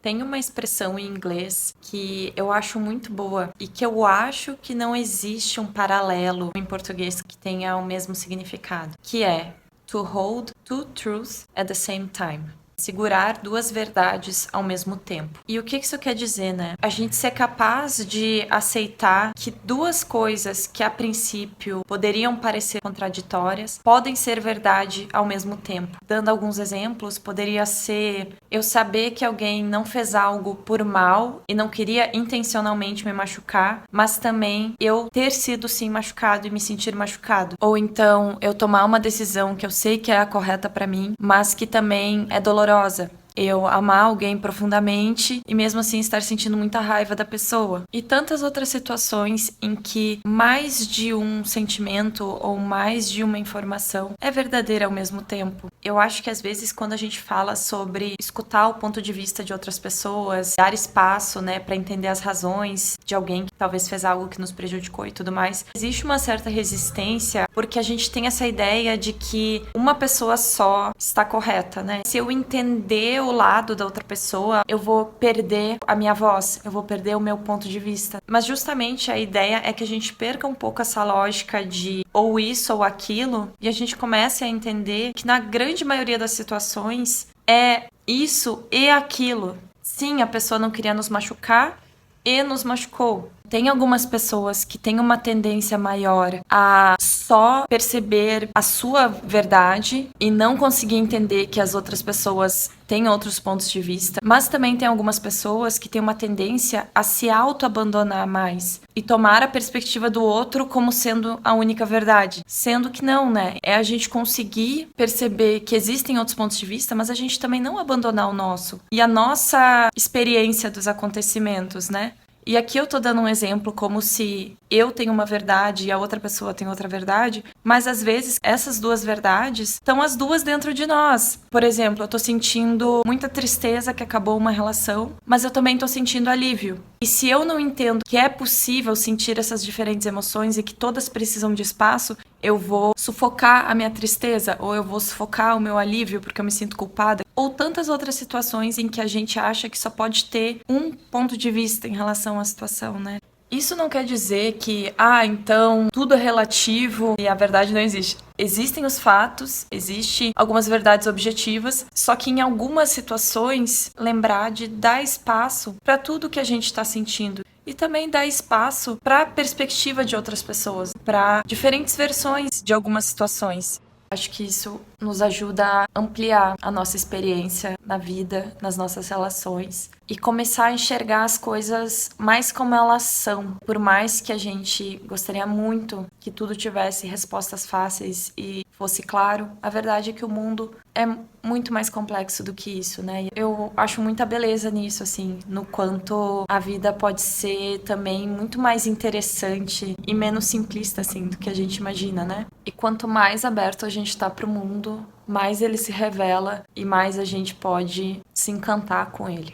Tem uma expressão em inglês que eu acho muito boa e que eu acho que não existe um paralelo em português que tenha o mesmo significado, que é to hold two truths at the same time. Segurar duas verdades ao mesmo tempo. E o que isso quer dizer, né? A gente ser capaz de aceitar que duas coisas que a princípio poderiam parecer contraditórias podem ser verdade ao mesmo tempo. Dando alguns exemplos, poderia ser eu saber que alguém não fez algo por mal e não queria intencionalmente me machucar, mas também eu ter sido sim machucado e me sentir machucado. Ou então eu tomar uma decisão que eu sei que é a correta pra mim, mas que também é dolorosa. Eu amar alguém profundamente e mesmo assim estar sentindo muita raiva da pessoa. E tantas outras situações em que mais de um sentimento ou mais de uma informação é verdadeira ao mesmo tempo. Eu acho que às vezes quando a gente fala sobre escutar o ponto de vista de outras pessoas, dar espaço, né, para entender as razões de alguém que talvez fez algo que nos prejudicou e tudo mais, existe uma certa resistência porque a gente tem essa ideia de que uma pessoa só está correta, né? Se eu entender o lado da outra pessoa, eu vou perder a minha voz, eu vou perder o meu ponto de vista. Mas justamente a ideia é que a gente perca um pouco essa lógica de ou isso ou aquilo e a gente comece a entender que na grande maioria das situações é isso e aquilo. Sim, a pessoa não queria nos machucar e nos machucou. Tem algumas pessoas que têm uma tendência maior a só perceber a sua verdade e não conseguir entender que as outras pessoas têm outros pontos de vista. Mas também tem algumas pessoas que têm uma tendência a se auto-abandonar mais e tomar a perspectiva do outro como sendo a única verdade. Sendo que não, né? É a gente conseguir perceber que existem outros pontos de vista, mas a gente também não abandonar o nosso. E a nossa experiência dos acontecimentos, né? E aqui eu tô dando um exemplo como se eu tenho uma verdade e a outra pessoa tem outra verdade, mas às vezes essas duas verdades estão as duas dentro de nós. Por exemplo, eu tô sentindo muita tristeza que acabou uma relação, mas eu também tô sentindo alívio. E se eu não entendo que é possível sentir essas diferentes emoções e que todas precisam de espaço, eu vou sufocar a minha tristeza ou eu vou sufocar o meu alívio porque eu me sinto culpada. Ou tantas outras situações em que a gente acha que só pode ter um ponto de vista em relação à situação, né? Isso não quer dizer que, então tudo é relativo e a verdade não existe. Existem os fatos, existem algumas verdades objetivas, só que em algumas situações lembrar de dar espaço para tudo que a gente está sentindo. E também dar espaço para a perspectiva de outras pessoas, para diferentes versões de algumas situações. Acho que isso nos ajuda a ampliar a nossa experiência na vida, nas nossas relações e começar a enxergar as coisas mais como elas são. Por mais que a gente gostaria muito que tudo tivesse respostas fáceis e fosse claro, a verdade é que o mundo é muito mais complexo do que isso, né? Eu acho muita beleza nisso, assim, no quanto a vida pode ser também muito mais interessante e menos simplista, assim, do que a gente imagina, né? E quanto mais aberto a gente tá pro mundo, mais ele se revela e mais a gente pode se encantar com ele.